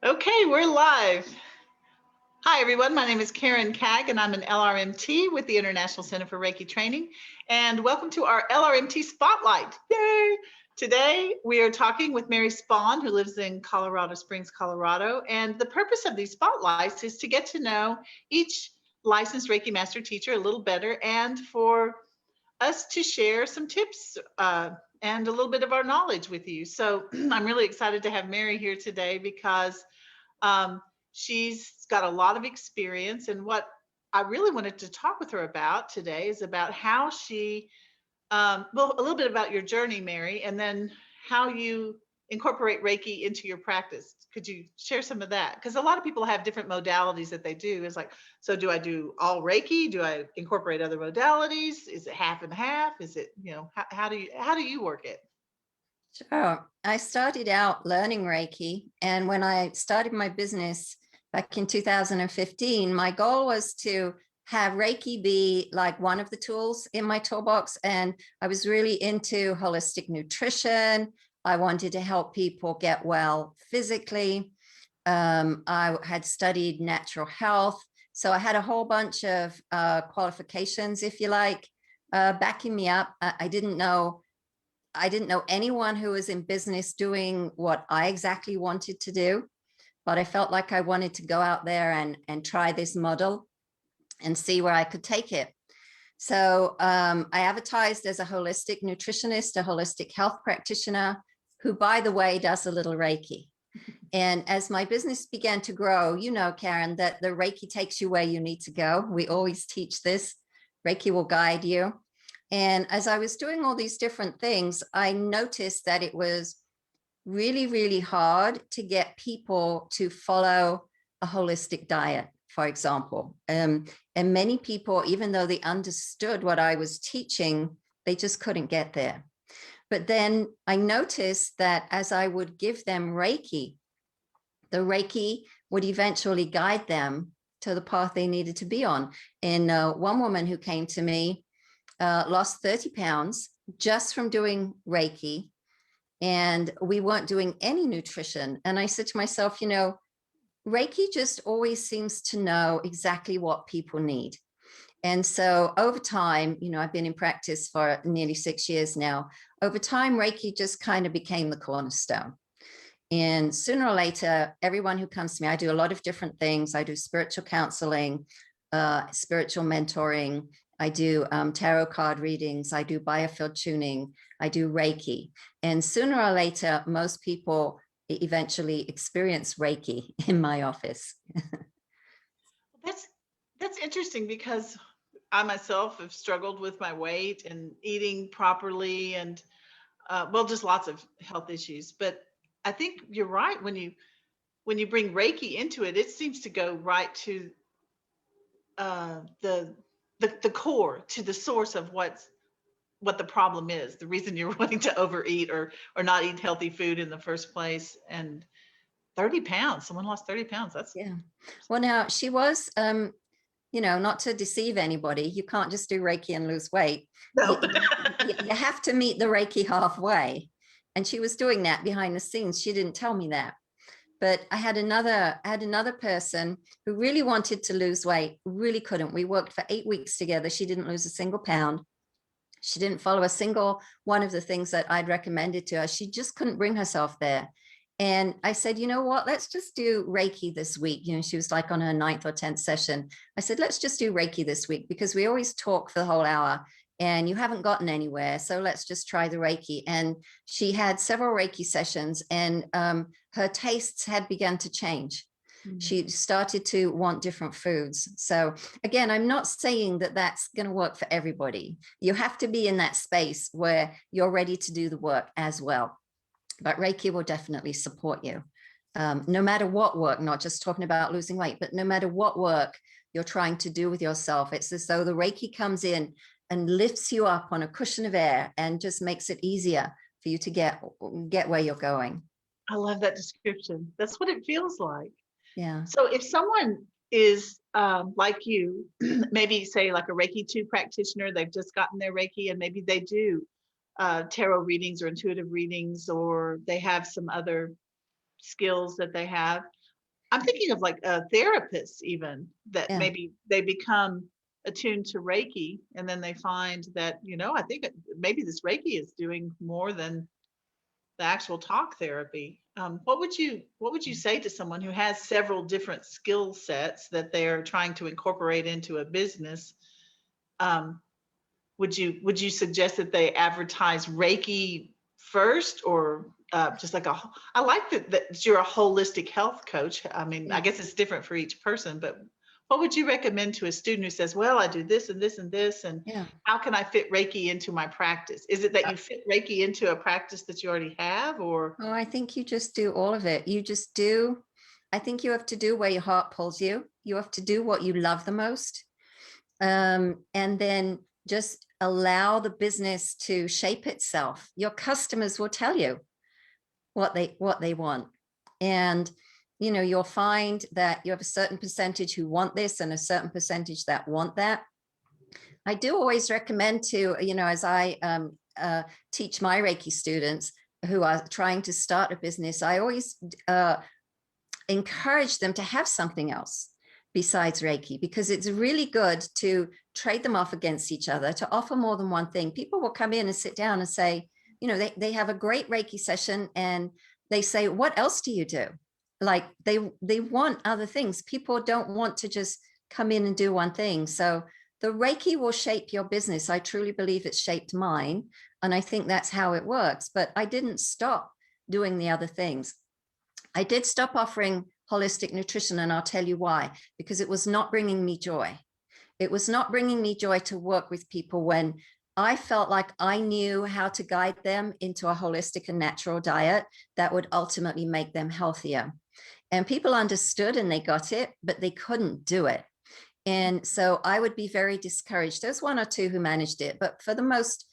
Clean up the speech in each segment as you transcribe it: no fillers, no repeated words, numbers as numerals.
Okay, we're live. Hi, everyone. My name is Karen Caig, and I'm an LRMT with the International Center for Reiki Training. And welcome to our LRMT Spotlight. Yay! Today, we are talking with Mary Spohn, who lives in Colorado Springs, Colorado. And the purpose of these spotlights is to get to know each licensed Reiki master teacher a little better and for us to share some tips and a little bit of our knowledge with you. So I'm really excited to have Mary here today because she's got a lot of experience. And what I really wanted to talk with her about today is about how she, well, a little bit about your journey, Mary, and then how you incorporate Reiki into your practice. Could you share some of that? Because a lot of people have different modalities that they do. It's like, so do I do all Reiki? Do I incorporate other modalities? Is it half and half? Is it, how do you work it? Sure. I started out learning Reiki, and when I started my business back in 2015, my goal was to have Reiki be like one of the tools in my toolbox. And I was really into holistic nutrition. I wanted to help people get well physically. I had studied natural health. So I had a whole bunch of qualifications, if you like, backing me up. I didn't know anyone who was in business doing what I exactly wanted to do, but I felt like I wanted to go out there and try this model and see where I could take it. So I advertised as a holistic nutritionist, a holistic health practitioner, who, by the way, does a little Reiki. And as my business began to grow, you know, Karen, that the Reiki takes you where you need to go. We always teach this. Reiki will guide you. And as I was doing all these different things, I noticed that it was really, really hard to get people to follow a holistic diet, for example. And many people, even though they understood what I was teaching, they just couldn't get there. But then I noticed that as I would give them Reiki, the Reiki would eventually guide them to the path they needed to be on. And one woman who came to me lost 30 pounds just from doing Reiki, and we weren't doing any nutrition. And I said to myself, you know, Reiki just always seems to know exactly what people need. And so over time, you know, I've been in practice for nearly 6 years now. Over time, Reiki just kind of became the cornerstone. And sooner or later, everyone who comes to me, I do a lot of different things. I do spiritual counseling, spiritual mentoring. I do tarot card readings. I do biofield tuning. I do Reiki. And sooner or later, most people eventually experience Reiki in my office. That's interesting because I myself have struggled with my weight and eating properly and well, just lots of health issues. But I think you're right. When you bring Reiki into it, it seems to go right to the core, to the source of what the problem is, the reason you're wanting to overeat or not eat healthy food in the first place. And 30 pounds, someone lost 30 pounds. That's Yeah. Well, now she was, you know, not to deceive anybody, you can't just do Reiki and lose weight. no. You have to meet the Reiki halfway. And she was doing that behind the scenes. She didn't tell me that. But I had another person who really wanted to lose weight, really couldn't. We worked for 8 weeks together. She didn't lose a single pound. She didn't follow a single one of the things that I'd recommended to her. She just couldn't bring herself there. And I said, you know what, let's just do Reiki this week. You know, she was like on her 9th or 10th session. I said, let's just do Reiki this week because we always talk for the whole hour and you haven't gotten anywhere. So let's just try the Reiki. And she had several Reiki sessions and her tastes had begun to change. She started to want different foods. So again, I'm not saying that that's going to work for everybody. You have to be in that space where you're ready to do the work as well. But Reiki will definitely support you. No matter what work, not just talking about losing weight, but no matter what work you're trying to do with yourself, it's as though the Reiki comes in and lifts you up on a cushion of air and just makes it easier for you to get where you're going. I love that description. That's what it feels like. Yeah. So if someone is like you, maybe say like a Reiki 2 practitioner, they've just gotten their Reiki and maybe they do tarot readings or intuitive readings, or they have some other skills that they have. I'm thinking of like therapists even, that Yeah. maybe they become attuned to Reiki and then they find that, I think maybe this Reiki is doing more than the actual talk therapy. What would you say to someone who has several different skill sets that they're trying to incorporate into a business? Um, would you suggest that they advertise Reiki first, or just like I like that you're a holistic health coach. I mean, I Yeah. guess it's different for each person, but what would you recommend to a student who says, well, I do this and this and this, and Yeah. how can I fit Reiki into my practice? Is it that you fit Reiki into a practice that you already have, or? Oh, I think you just do all of it. You just do. I think you have to do where your heart pulls you. You have to do what you love the most. And then just allow the business to shape itself. Your customers will tell you what they want. And you'll find that you have a certain percentage who want this and a certain percentage that want that. I do always recommend to, as I teach my Reiki students who are trying to start a business, I always encourage them to have something else besides Reiki, because it's really good to trade them off against each other, to offer more than one thing. People will come in and sit down and say, they have a great Reiki session and they say, what else do you do? Like they want other things. People don't want to just come in and do one thing. So the Reiki will shape your business. I truly believe it's shaped mine. And I think that's how it works. But I didn't stop doing the other things. I did stop offering holistic nutrition, and I'll tell you why, because it was not bringing me joy. It was not bringing me joy to work with people when I felt like I knew how to guide them into a holistic and natural diet that would ultimately make them healthier. And people understood and they got it, but they couldn't do it. And so I would be very discouraged. There's one or two who managed it, but for the most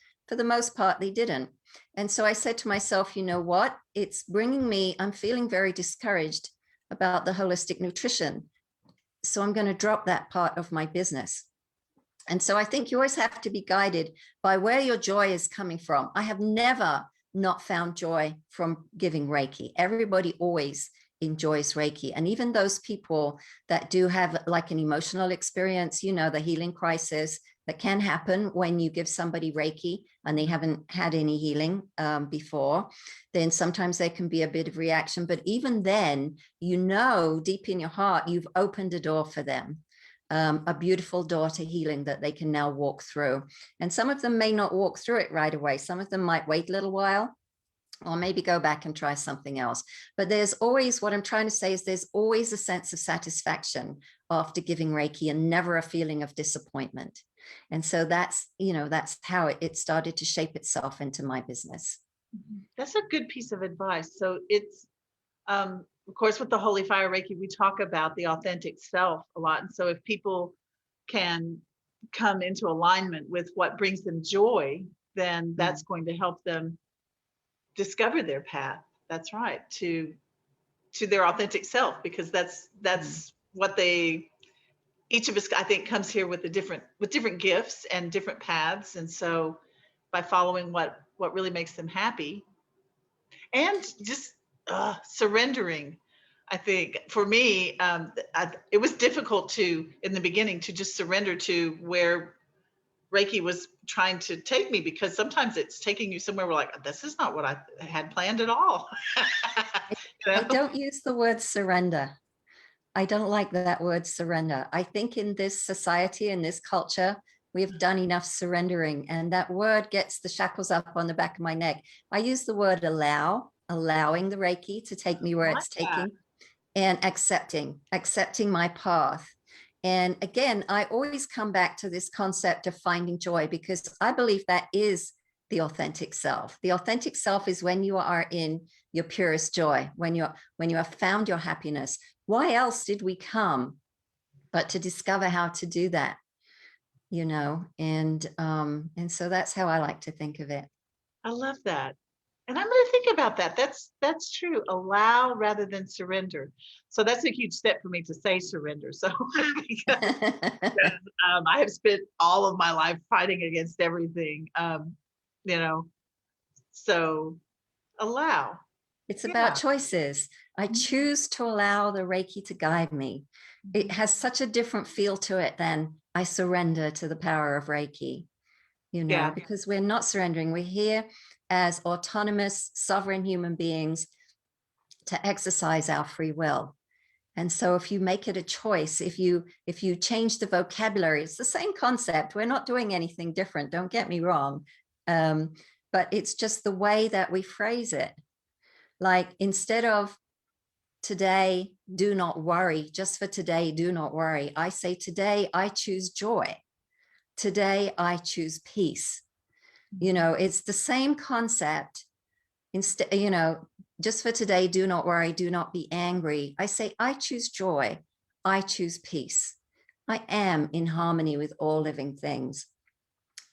part, they didn't. And so I said to myself, you know what? It's bringing me, I'm feeling very discouraged about the holistic nutrition. So I'm going to drop that part of my business. And so I think you always have to be guided by where your joy is coming from. I have never not found joy from giving Reiki. Everybody always enjoys Reiki. And even those people that do have like an emotional experience, the healing crisis that can happen when you give somebody Reiki and they haven't had any healing before, then sometimes there can be a bit of reaction. But even then, deep in your heart, you've opened a door for them. A beautiful door to healing that they can now walk through. And some of them may not walk through it right away. Some of them might wait a little while, or maybe go back and try something else. But there's always, what I'm trying to say is there's always a sense of satisfaction after giving Reiki and never a feeling of disappointment. And so that's how it started to shape itself into my business. That's a good piece of advice. So it's, of course, with the Holy Fire Reiki, we talk about the authentic self a lot. And so if people can come into alignment with what brings them joy, then that's going to help them discover their path. That's right, to their authentic self, because that's what each of us, I think, comes here with different gifts and different paths. And so by following what really makes them happy, and just surrendering. I think for me, it was difficult in the beginning, to just surrender to where Reiki was trying to take me, because sometimes it's taking you somewhere where like, this is not what I had planned at all. I don't use the word surrender. I don't like that word surrender. I think in this society, in this culture, we have done enough surrendering, and that word gets the shackles up on the back of my neck. I use the word allowing the Reiki to take me where it's taking, and accepting my path. And again, I always come back to this concept of finding joy, because I believe that is the authentic self. The authentic self is when you are in your purest joy, when you have found your happiness. Why else did we come but to discover how to do that? And so that's how I like to think of it. I love that. And I'm going to think about that. That's true. Allow rather than surrender. So that's a huge step for me to say surrender. So because I have spent all of my life fighting against everything. You know, so allow. It's Yeah. about choices. I choose to allow the Reiki to guide me. It has such a different feel to it than I surrender to the power of Reiki, Yeah. because we're not surrendering. We're here as autonomous, sovereign human beings to exercise our free will. And so if you make it a choice, if you change the vocabulary, it's the same concept. We're not doing anything different, don't get me wrong. But it's just the way that we phrase it. Like, instead of today, do not worry, just for today, do not worry, I say today, I choose joy. Today, I choose peace. It's the same concept. Instead, just for today, do not worry, do not be angry. I say, I choose joy. I choose peace. I am in harmony with all living things.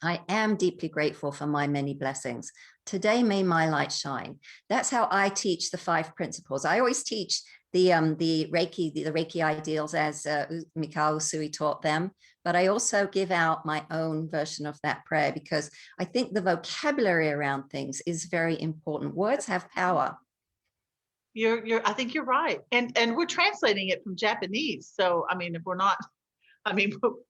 I am deeply grateful for my many blessings. Today, may my light shine. That's how I teach the 5 principles. I always teach the Reiki ideals as Mikao Usui taught them, but I also give out my own version of that prayer, because I think the vocabulary around things is very important. Words have power. I think you're right. And we're translating it from Japanese. So, I mean, if we're not,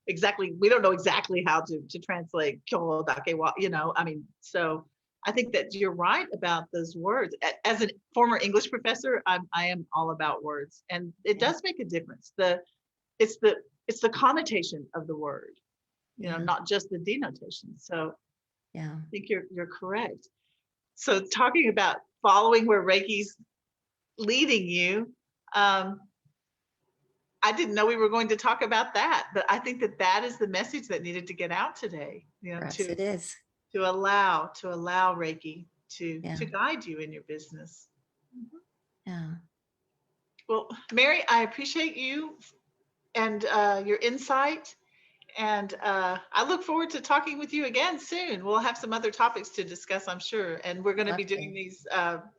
exactly, we don't know exactly how to translate Kyo Dake wa, I mean, so I think that you're right about those words. As a former English professor, I am all about words, and it does make a difference. It's the connotation of the word, not just the denotation. So yeah, I think you're correct. So talking about following where Reiki's leading you, I didn't know we were going to talk about that, but I think that is the message that needed to get out today, perhaps it is. to allow Reiki to Yeah. guide you in your business. Yeah. Well, Mary, I appreciate you and your insight, and I look forward to talking with you again soon. We'll have some other topics to discuss, I'm sure, and we're going to be doing these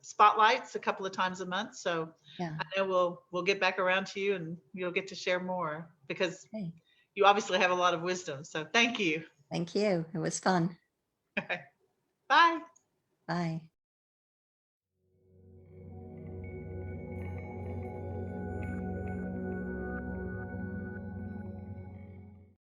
spotlights a couple of times a month. So yeah, I know we'll get back around to you, and you'll get to share more, because okay. you obviously have a lot of wisdom. So thank you. Thank you. It was fun. Bye. Bye.